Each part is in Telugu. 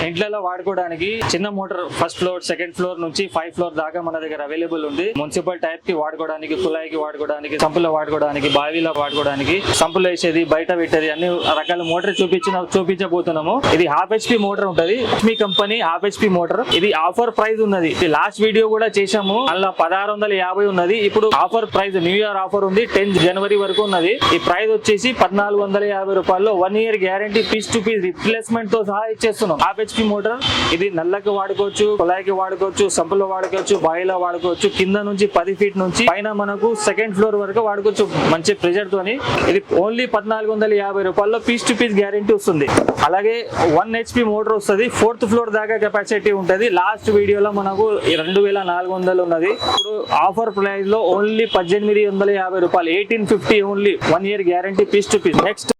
ఇంట్లో వాడుకోవడానికి చిన్న motor first floor second floor నుంచి 5 ఫ్లోర్ దాకా మన దగ్గర అవైలబుల్ ఉంది. మున్సిపల్ టైప్ కి వాడుకోవడానికి, కుళాయికి వాడుకోవడానికి, సంపులో వాడుకోవడానికి, బావిలో వాడుకోవడానికి, సంపులో వేసేది, బయట పెట్టేది అన్ని రకాల మోటార్ చూపించబోతున్నాము. ఇది హాఫ్ HP మోటార్ ఉంటది. మీ కంపెనీ హాఫ్ HP మోటార్. ఇది ఆఫర్ ప్రైస్ ఉన్నది. లాస్ట్ వీడియో కూడా చేసాము, అలా 1650 ఉన్నది. ఇప్పుడు offer price new year offer ఉంది, 10 జనవరి వరకు ఉన్నది. ఈ ప్రైస్ వచ్చేసి 1450 రూపాయలు. 1 year guarantee, piece to piece replacement తో సహా ఇచ్చేస్తున్నాం. Half HP motor. ఇది నల్లకి వాడుకోవచ్చు, కుళాయికి వాడుకోవచ్చు, సంపులో వాడుకోవచ్చు, బాయిలో వాడుకోవచ్చు. కింద నుంచి 10 ఫీట్ నుంచి పైన మనకు సెకండ్ ఫ్లోర్ వరకు వాడుకోవచ్చు మంచి ప్రెజర్ తోని. ఇది ఓన్లీ 1450 రూపాయల్లో పీస్ టు పీస్ గ్యారంటీ వస్తుంది. అలాగే 1 HP మోటార్ వస్తుంది. 4th ఫ్లోర్ దాకా కెపాసిటీ ఉంటది. లాస్ట్ వీడియోలో మనకు 2400 ఉన్నది. ఇప్పుడు ఆఫర్ ప్రైస్ లో ఓన్లీ 1850 రూపాయలు, 1850 only. 1 year guarantee, piece to piece. Next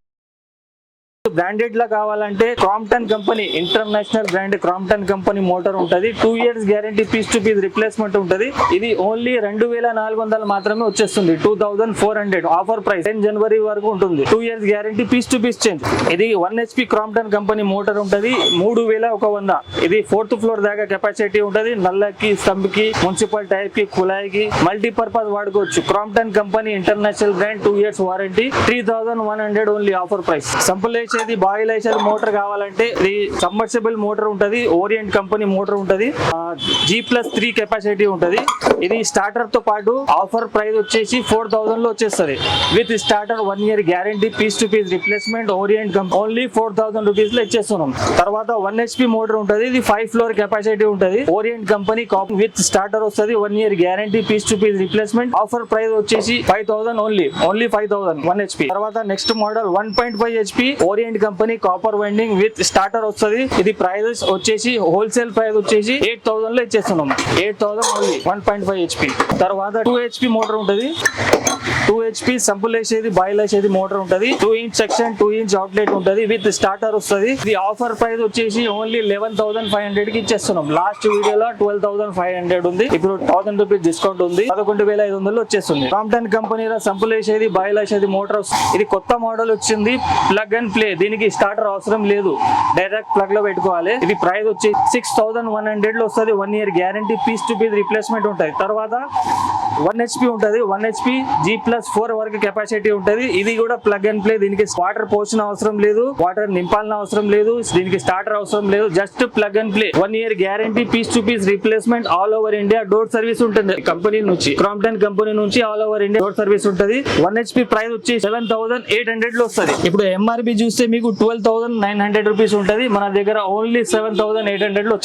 branded లా కావాలంటే Crompton company, international brand Crompton company motor ఉంటది. 2 years guarantee, piece to piece replacement ఉంటది. ఇది ఓన్లీ 2400 మాత్రమే వచ్చేస్తుంది. 2400 ఆఫర్ ప్రైస్. 10 జనవరి వరకు ఉంటుంది. 2 years guarantee, piece to piece change. ఇది 1 HP క్రాంప్టన్ కంపెనీ మోటార్ ఉంటది. 3100. ఇది 4th ఫ్లోర్ దాకా కెపాసిటీ ఉంటది. నల్లకి, స్తంబ్ కి, మున్సిపల్ టైప్ కి, కుళాయికి మల్టీపర్పస్ వాడుకోవచ్చు. Crompton company international brand, 2 years warranty. 3100 only offer price. Sample boil వేసేది మోటార్ కావాలంటే ఇది సబ్మర్సిబుల్ మోటార్ ఉంటది. ఓరియంట్ కంపెనీ మోటార్ ఉంటది. G+3 కెపాసిటీ ఉంటది. ఇది స్టార్టర్ తో పాటు ఆఫర్ ప్రైస్ వచ్చేసి 4000 లో వచ్చేస్తుంది. With starter 1 year guarantee, piece to piece replacement. Orient only 4000 rupees లో ఇచ్చేస్తున్నాం. తర్వాత 1 HP మోటార్ ఉంటది. ఇది 5 ఫ్లోర్ కెపాసిటీ ఉంటది. ఓరియంట్ కంపెనీ విత్ స్టార్టర్ వస్తుంది. 1 year guarantee, piece to piece replacement. Offer price వచ్చేసి 5000 ఓన్లీ 5000 1 HP. తర్వాత next model 1.5 HP Orient company copper winding with starter వస్తుంది. ఇది ప్రైస్ వచ్చేసి హోల్సేల్ ప్రైస్ వచ్చేసి 8000 లో ఇచ్చేస్తున్నాం. 8000 ఓన్లీ 1.5 HP. తర్వాత 2 HP మోటార్ ఉంటది. 2 HP సంపుల్ వేసేది, బాయిల్ వేసేది మోటార్ ఉంటది. 2 ఇంచ్ సెక్షన్, 2 ఇంచ్ అవుట్లెట్ ఉంటది. విత్ స్టార్టర్ వస్తుంది. ఇది ఆఫర్ ప్రైస్ వచ్చేసి ఓన్లీ 11500 కి ఇచ్చేస్తున్నాం. లాస్ట్ వీడియోలో 12500 ఉంది. ఇప్పుడు 1000 రూపీస్ డిస్కౌంట్ ఉంది. 11500 వచ్చేస్తుంది. క్రాంప్టన్ కంపెనీలో సంపుల్ వేసేది, బాయిల్ వేసేది మోటార్. ఇది కొత్త మోడల్ వచ్చింది, ప్లగ్ అండ్ ప్లే. దీనికి స్టార్టర్ అవసరం లేదు, డైరెక్ట్ ప్లగ్ లో పెట్టుకోవాలి. ఇది ప్రైస్ వచ్చి 6100 లో వస్తుంది. 1 year guarantee, piece to piece replacement ఉంటుంది. తర్వాత 1 HP ఉంటది. 1 HP G+4 వరకు కెపాసిటీ ఉంటది. ఇది కూడా ప్లగ్ అండ్ ప్లే. దీనికి వాటర్ పోసిన అవసరం లేదు, వాటర్ నింపాల్సిన అవసరం లేదు, దీనికి స్టార్టర్ అవసరం లేదు. Just plug and play. 1 year guarantee, piece to piece replacement. All over India door service ఉంటుంది. కంపెనీ నుంచి, క్రాంప్టన్ కంపెనీ నుంచి all over India door service ఉంటుంది. 1 HP ప్రైస్ వచ్చి 7800 లో వస్తుంది. ఇప్పుడు MRP చూస్తే మీకు 12900 రూపీస్ ఉంటది. మన దగ్గర ఓన్లీ 7800 లో వచ్చేస్తుంది.